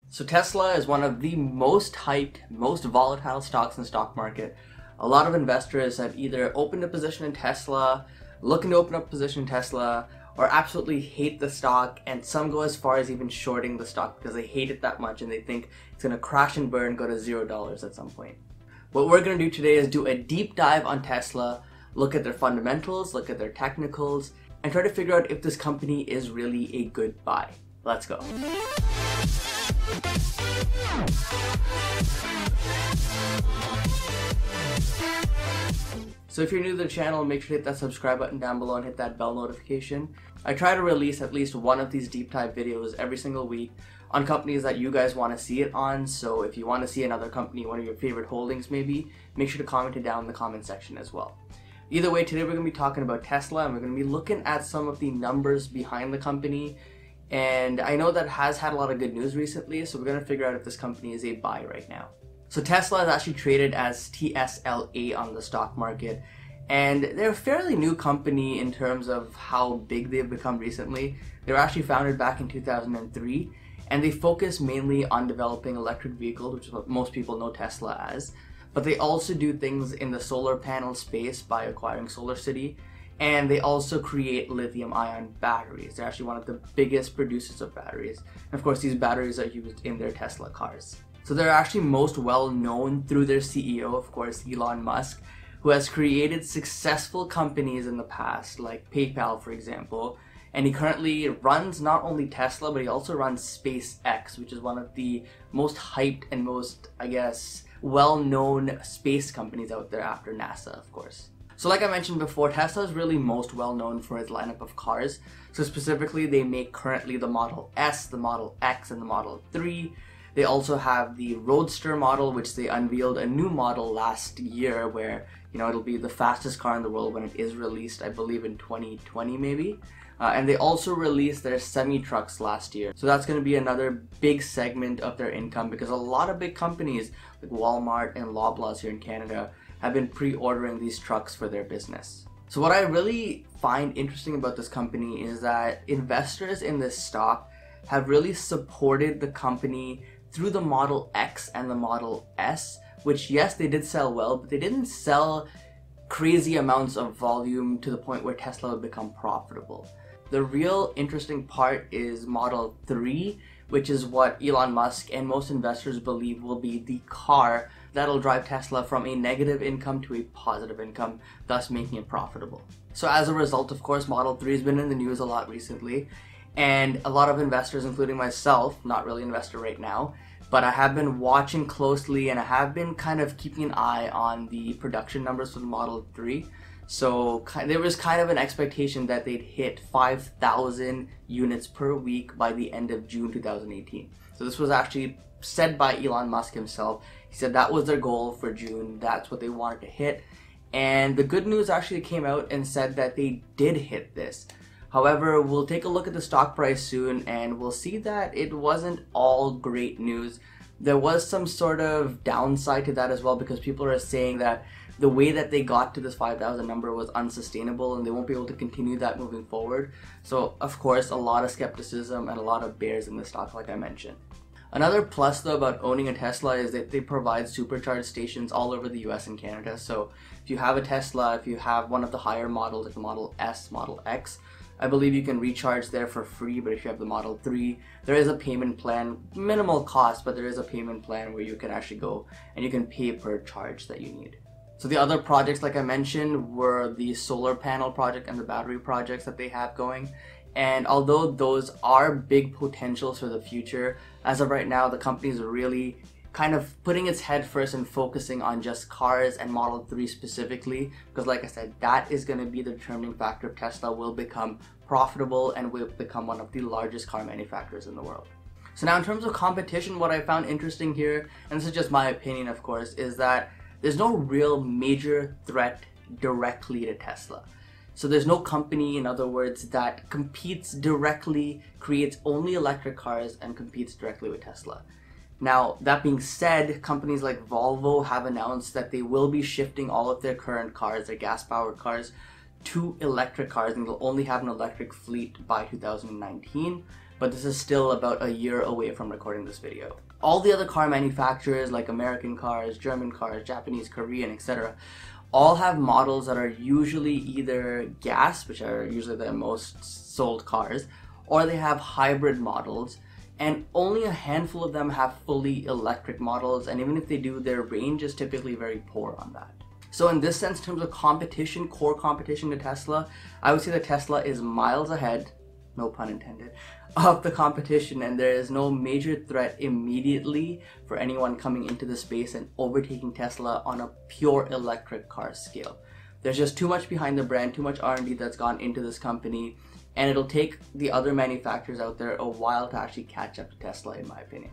So Tesla is one of the most hyped, most volatile stocks in the stock market. A lot of investors have either opened a position in Tesla, looking to open up a position in Tesla, or absolutely hate the stock, and some go as far as even shorting the stock because they hate it that much and they think it's going to crash and burn, go to $0 at some point. What we're going to do today is do a deep dive on Tesla, look at their fundamentals, look at their technicals, and try to figure out if this company is really a good buy. Let's go. So if you're new to the channel, make sure to hit that subscribe button down below and hit that bell notification. I try to release at least one of these deep dive videos every single week on companies that you guys want to see it on. So if you want to see another company, one of your favorite holdings maybe, make sure to comment it down in the comment section as well. Either way, today we're going to be talking about Tesla and we're going to be looking at some of the numbers behind the company. And I know that has had a lot of good news recently, so we're going to figure out if this company is a buy right now. So Tesla is actually traded as TSLA on the stock market, and they're a fairly new company in terms of how big they've become recently. They were actually founded back in 2003, and they focus mainly on developing electric vehicles, which is what most people know Tesla as. But they also do things in the solar panel space by acquiring SolarCity, and they also create lithium-ion batteries. They're actually one of the biggest producers of batteries. And of course, these batteries are used in their Tesla cars. So they're actually most well known through their CEO, of course, Elon Musk, who has created successful companies in the past, like PayPal, for example. And he currently runs not only Tesla, but he also runs SpaceX, which is one of the most hyped and most, I guess, well-known space companies out there after NASA, of course. So like I mentioned before, Tesla is really most well known for its lineup of cars. So specifically, they make currently the Model S, the Model X, and the Model 3. They also have the Roadster model, which they unveiled a new model last year where, you know, it'll be the fastest car in the world when it is released, I believe in 2020 maybe. And they also released their semi-trucks last year. So that's going to be another big segment of their income because a lot of big companies like Walmart and Loblaws here in Canada have been pre-ordering these trucks for their business. So what I really find interesting about this company is that investors in this stock have really supported the company through the Model X and the Model S, which yes, they did sell well, but they didn't sell crazy amounts of volume to the point where Tesla would become profitable. The real interesting part is Model 3, which is what Elon Musk and most investors believe will be the car that'll drive Tesla from a negative income to a positive income, thus making it profitable. So as a result, of course, Model 3 has been in the news a lot recently, and a lot of investors, including myself, not really an investor right now, but I have been watching closely and I have been kind of keeping an eye on the production numbers for the Model 3. So there was kind of an expectation that they'd hit 5,000 units per week by the end of June 2018. So this was actually said by Elon Musk himself. He said that was their goal for June. That's what they wanted to hit. And the good news actually came out and said that they did hit this. However, we'll take a look at the stock price soon and we'll see that it wasn't all great news. There was some sort of downside to that as well because people are saying that the way that they got to this 5,000 number was unsustainable and they won't be able to continue that moving forward. So of course, a lot of skepticism and a lot of bears in the stock, like I mentioned. Another plus though about owning a Tesla is that they provide supercharge stations all over the US and Canada. So if you have a Tesla, if you have one of the higher models like the Model S, Model X, I believe you can recharge there for free, but if you have the Model 3, there is a payment plan, minimal cost, but there is a payment plan where you can actually go and you can pay per charge that you need. So the other projects, like I mentioned, were the solar panel project and the battery projects that they have going. And although those are big potentials for the future, as of right now, the company is really kind of putting its head first and focusing on just cars and Model 3 specifically, because like I said, that is going to be the determining factor if Tesla will become profitable and will become one of the largest car manufacturers in the world. So now in terms of competition, what I found interesting here, and this is just my opinion of course, is that there's no real major threat directly to Tesla. So there's no company, in other words, that competes directly, creates only electric cars and competes directly with Tesla. Now, that being said, companies like Volvo have announced that they will be shifting all of their current cars, their gas-powered cars, to electric cars, and they'll only have an electric fleet by 2019. but this is still about a year away from recording this video. All the other car manufacturers like American cars, German cars, Japanese, Korean, etc. all have models that are usually either gas, which are usually the most sold cars, or they have hybrid models, and only a handful of them have fully electric models, and even if they do, their range is typically very poor on that. So in this sense, in terms of competition, core competition to Tesla, I would say that Tesla is miles ahead, no pun intended, of the competition, and there is no major threat immediately for anyone coming into the space and overtaking Tesla on a pure electric car scale. There's just too much behind the brand, too much R&D that's gone into this company, and it'll take the other manufacturers out there a while to actually catch up to Tesla, in my opinion.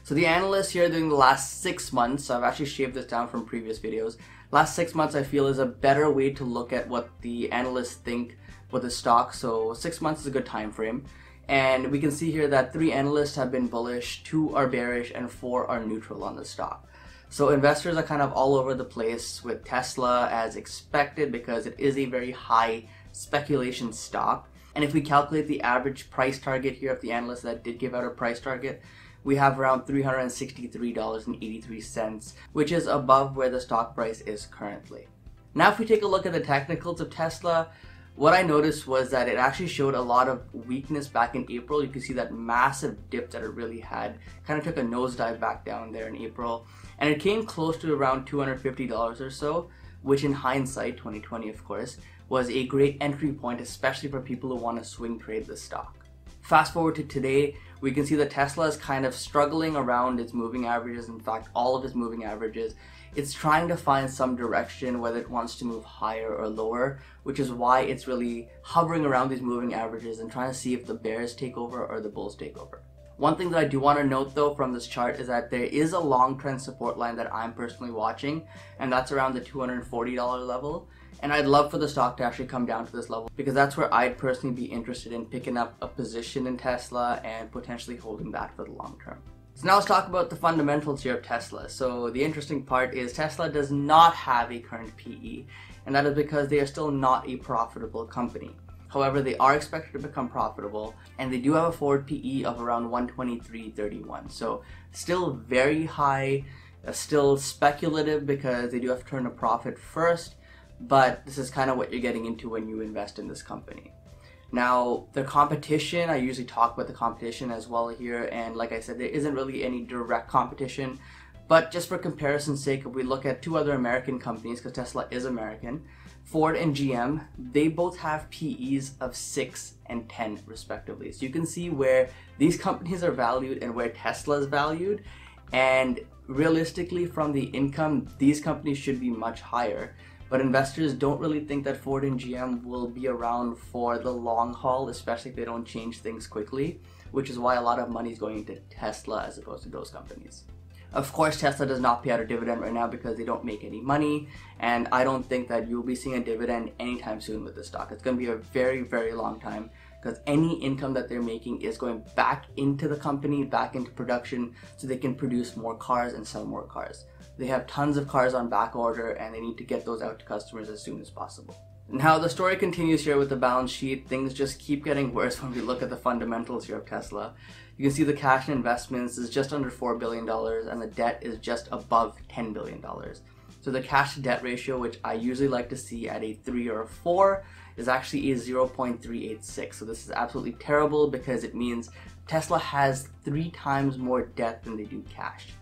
So the analysts here during the last 6 months, so I've actually shaved this down from previous videos, last 6 months I feel is a better way to look at what the analysts think with the stock. So 6 months is a good time frame. And we can see here that 3 analysts have been bullish, 2 are bearish, and 4 are neutral on the stock. So investors are kind of all over the place with Tesla as expected because it is a very high speculation stock. And if we calculate the average price target here of the analysts that did give out a price target, we have around $363.83, which is above where the stock price is currently. Now if we take a look at the technicals of Tesla, what I noticed was that it actually showed a lot of weakness back in April. You can see that massive dip that it really had. Kind of took a nosedive back down there in April. And it came close to around $250 or so, which in hindsight, 2020 of course, was a great entry point, especially for people who want to swing trade the stock. Fast forward to today, we can see that Tesla is kind of struggling around its moving averages. In fact, all of its moving averages. It's trying to find some direction, whether it wants to move higher or lower, which is why it's really hovering around these moving averages and trying to see if the bears take over or the bulls take over. One thing that I do want to note though from this chart is that there is a long trend support line that I'm personally watching, and that's around the $240 level. And I'd love for the stock to actually come down to this level because that's where I'd personally be interested in picking up a position in Tesla and potentially holding that for the long term. So now let's talk about the fundamentals here of Tesla. So the interesting part is Tesla does not have a current PE, and that is because they are still not a profitable company. However, they are expected to become profitable, and they do have a forward PE of around 123.31. So still very high, still speculative because they do have to turn a profit first, but this is kind of what you're getting into when you invest in this company. Now, the competition, I usually talk about the competition as well here, and like I said, there isn't really any direct competition, but just for comparison's sake, if we look at 2 other American companies, because Tesla is American, Ford and GM, they both have PEs of 6 and 10 respectively. So you can see where these companies are valued and where Tesla is valued, and realistically from the income, these companies should be much higher. But investors don't really think that Ford and GM will be around for the long haul, especially if they don't change things quickly, which is why a lot of money is going into Tesla as opposed to those companies. Of course, Tesla does not pay out a dividend right now because they don't make any money, and I don't think that you'll be seeing a dividend anytime soon with this stock. It's going to be a very, very long time because any income that they're making is going back into the company, back into production, so they can produce more cars and sell more cars. They have tons of cars on back order and they need to get those out to customers as soon as possible. Now the story continues here with the balance sheet. Things just keep getting worse when we look at the fundamentals here of Tesla. You can see the cash and investments is just under $4 billion and the debt is just above $10 billion. So the cash to debt ratio, which I usually like to see at a 3 or a 4, is actually a 0.386. So this is absolutely terrible because it means Tesla has 3 times more debt than they do cash.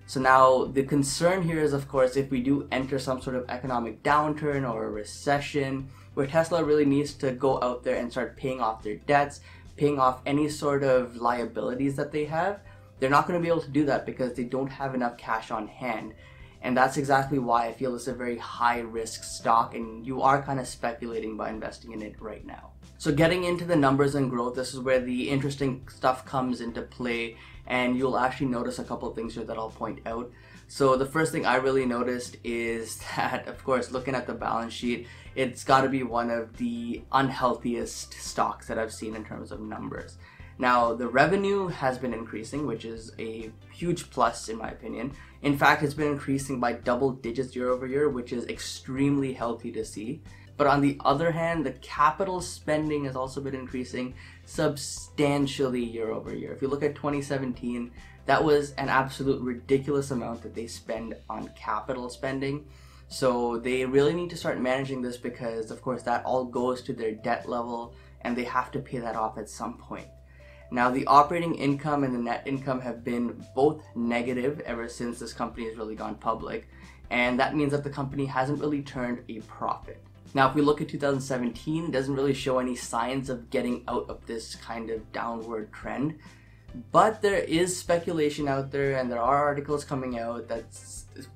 So now the concern here is, of course, if we do enter some sort of economic downturn or a recession where Tesla really needs to go out there and start paying off their debts, paying off any sort of liabilities that they have, they're not going to be able to do that because they don't have enough cash on hand. And that's exactly why I feel it's a very high risk stock, and you are kind of speculating by investing in it right now. So getting into the numbers and growth, this is where the interesting stuff comes into play, and you'll actually notice a couple of things here that I'll point out. So the first thing I really noticed is that, of course, looking at the balance sheet, it's got to be one of the unhealthiest stocks that I've seen in terms of numbers. Now, the revenue has been increasing, which is a huge plus in my opinion. In fact, it's been increasing by double digits year over year, which is extremely healthy to see. But on the other hand, the capital spending has also been increasing substantially year over year. If you look at 2017, that was an absolute ridiculous amount that they spend on capital spending. So they really need to start managing this because, of course, that all goes to their debt level and they have to pay that off at some point. Now, the operating income and the net income have been both negative ever since this company has really gone public. And that means that the company hasn't really turned a profit. Now, if we look at 2017, it doesn't really show any signs of getting out of this kind of downward trend. But there is speculation out there and there are articles coming out that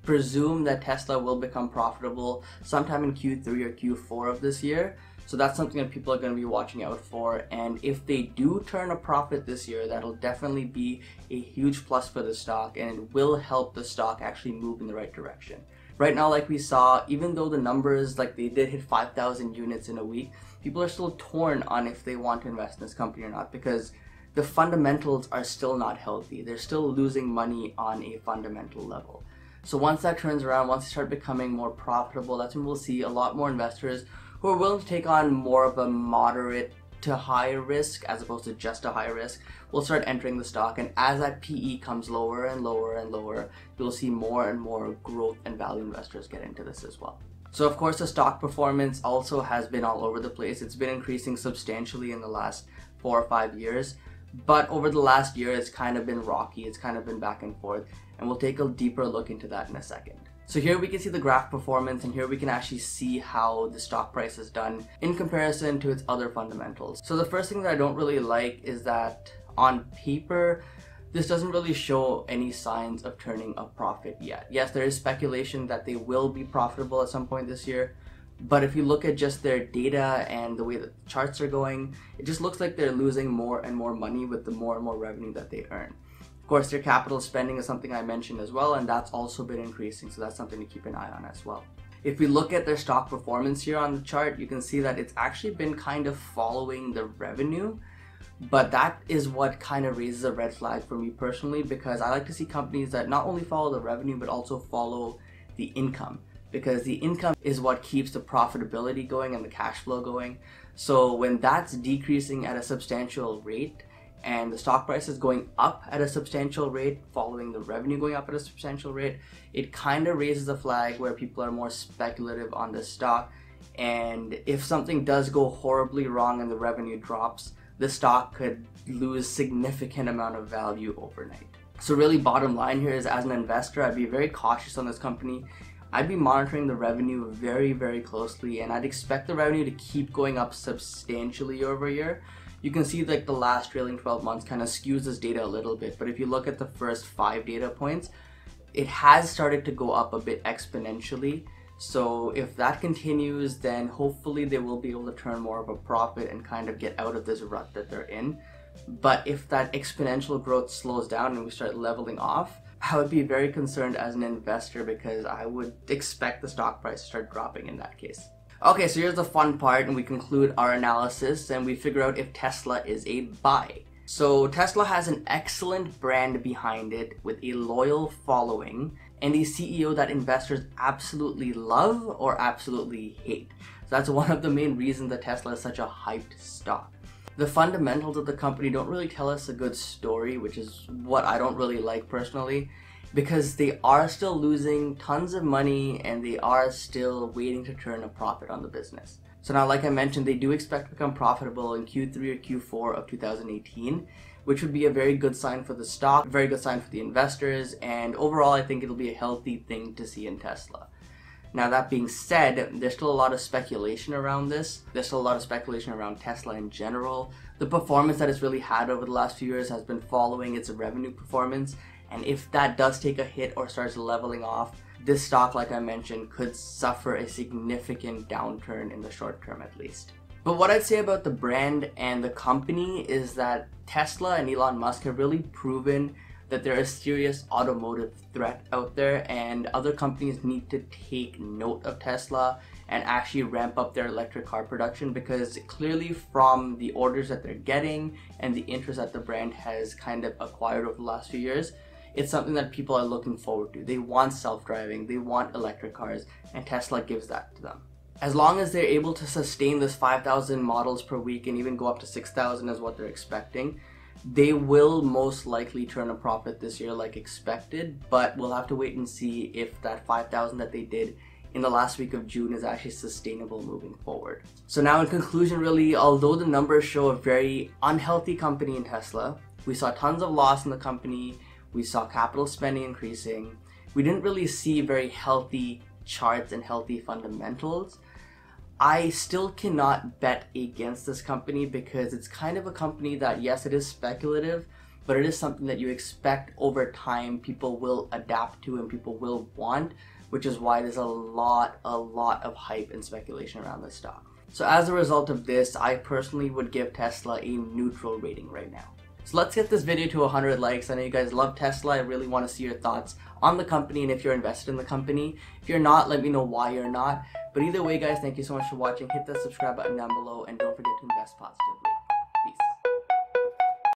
presume that Tesla will become profitable sometime in Q3 or Q4 of this year. So that's something that people are going to be watching out for. And if they do turn a profit this year, that'll definitely be a huge plus for the stock and it will help the stock actually move in the right direction. Right now, like we saw, even though the numbers, like they did hit 5,000 units in a week, people are still torn on if they want to invest in this company or not because the fundamentals are still not healthy. They're still losing money on a fundamental level. So once that turns around, once they start becoming more profitable, that's when we'll see a lot more investors who are willing to take on more of a moderate to high risk as opposed to just a high risk will start entering the stock. And as that PE comes lower and lower and lower, you'll see more and more growth and value investors get into this as well. So of course the stock performance also has been all over the place. It's been increasing substantially in the last 4 or 5 years. But over the last year, it's kind of been rocky. It's kind of been back and forth. And we'll take a deeper look into that in a second. So here we can see the graph performance and here we can actually see how the stock price has done in comparison to its other fundamentals. So the first thing that I don't really like is that on paper, this doesn't really show any signs of turning a profit yet. Yes, there is speculation that they will be profitable at some point this year. But if you look at just their data and the way that the charts are going, it just looks like they're losing more and more money with the more and more revenue that they earn. Of course, their capital spending is something I mentioned as well, and that's also been increasing, so that's something to keep an eye on as well. If we look at their stock performance here on the chart, you can see that it's actually been kind of following the revenue, but that is what kind of raises a red flag for me personally, because I like to see companies that not only follow the revenue, but also follow the income. Because the income is what keeps the profitability going and the cash flow going. So when that's decreasing at a substantial rate and the stock price is going up at a substantial rate following the revenue going up at a substantial rate, it kind of raises a flag where people are more speculative on the stock. And if something does go horribly wrong and the revenue drops, the stock could lose significant amount of value overnight. So really bottom line here is, as an investor, I'd be very cautious on this company. I'd be monitoring the revenue very, very closely, and I'd expect the revenue to keep going up substantially year over year. You can see like the last trailing 12 months kind of skews this data a little bit, but if you look at the first 5 data points, it has started to go up a bit exponentially. So if that continues, then hopefully they will be able to turn more of a profit and kind of get out of this rut that they're in. But if that exponential growth slows down and we start leveling off, I would be very concerned as an investor because I would expect the stock price to start dropping in that case. Okay, so here's the fun part, and we conclude our analysis and we figure out if Tesla is a buy. So Tesla has an excellent brand behind it with a loyal following and a CEO that investors absolutely love or absolutely hate. So that's one of the main reasons that Tesla is such a hyped stock. The fundamentals of the company don't really tell us a good story, which is what I don't really like personally, because they are still losing tons of money and they are still waiting to turn a profit on the business. So now, like I mentioned, they do expect to become profitable in Q3 or Q4 of 2018, which would be a very good sign for the stock, a very good sign for the investors, and overall I think it'll be a healthy thing to see in Tesla. Now, that being said, there's still a lot of speculation around this. There's still a lot of speculation around Tesla in general. The performance that it's really had over the last few years has been following its revenue performance. And if that does take a hit or starts leveling off, this stock, like I mentioned, could suffer a significant downturn in the short term at least. But what I'd say about the brand and the company is that Tesla and Elon Musk have really proven that they're a serious automotive threat out there, and other companies need to take note of Tesla and actually ramp up their electric car production, because clearly from the orders that they're getting and the interest that the brand has kind of acquired over the last few years, it's something that people are looking forward to. They want self-driving, they want electric cars, and Tesla gives that to them. As long as they're able to sustain this 5,000 models per week and even go up to 6,000 is what they're expecting, they will most likely turn a profit this year like expected, but we'll have to wait and see if that 5,000 that they did in the last week of June is actually sustainable moving forward. So now in conclusion, really, although the numbers show a very unhealthy company in Tesla, we saw tons of loss in the company, we saw capital spending increasing, we didn't really see very healthy charts and healthy fundamentals. I still cannot bet against this company because it's kind of a company that, yes, it is speculative, but it is something that you expect over time people will adapt to and people will want, which is why there's a lot of hype and speculation around this stock. So as a result of this, I personally would give Tesla a neutral rating right now. So let's get this video to 100 likes. I know you guys love Tesla. I really want to see your thoughts on the company and if you're invested in the company. If you're not, let me know why you're not. But either way, guys, thank you so much for watching. Hit that subscribe button down below and don't forget to invest positively.